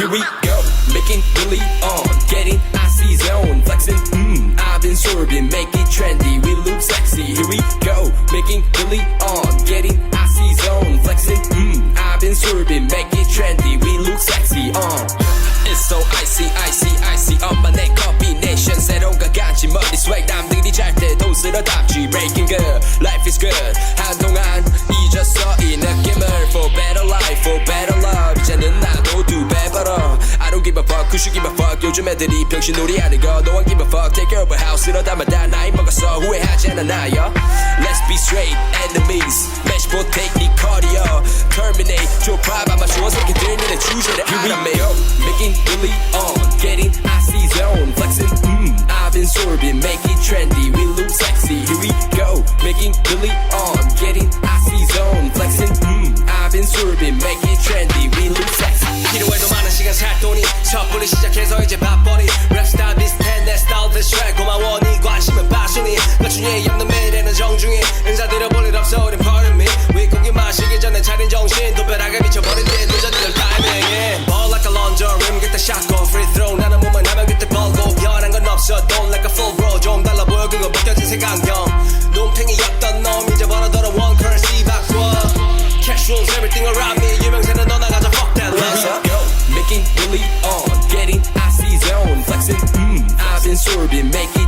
Here we go, making really on, getting icy zone, flexing, I've been swerving, make it trendy, we look sexy. Here we go, making really on, getting icy zone, flexing, I've been swerving, make it trendy, we look sexy. It's so icy, icy, icy, 엄마네 combination, 새로운 가간지 머리 swag, 남들이 잘 때도 쓸어담지. Breaking good, life is good, 한동안 잊었어 이 느낌을. For better life, for better love, 이제는 나도 두 배 벌어. I don't give a fuck, who should give a fuck. 요즘 애들이 병신놀이 하는 거 No one give a fuck, take care of a house 이러다마다 나이 먹었어 후회하지 않아 나요. Let's be straight, enemies match potato 네 cardio terminate 좁아 아마 주워 새끼들 니네 주제를 알아매. Making really on, getting icy zone, flexing, I've been sorbing, make it trendy, we look sexy. Here we go, making really on, getting icy zone, flexing, I've been sorbing, make it trendy, we look sexy. 필요해도 많은 시간 살 돈이 섣불리 시작해서 이제 바쁘니 랩스타일 비슷해 내 스타일 대쉬 고마워 네 관심은 빠순이 나중에 엽는 매일에는 정중히 인사드려 볼 일 없어 우린 pardon me 윗고기 마시기 전에 차린 정신 도배하게 미쳐버린 뒤 늦어질 타이밍에 Ball like a laundry rim get the shot go free throw 나는 몸만 하면 그때 벌고 변한 건 없어 don't like a full bro 좀 달라 보여 그거 벗겨진 색안경 눈탱이였던 놈 이제 벌어들어 one currency 바꿔 Cash rules everything around me 유명세는 너 나가자 fuck that Let's go, making really on, getting icy zone, flexing, I've been sorbing, make it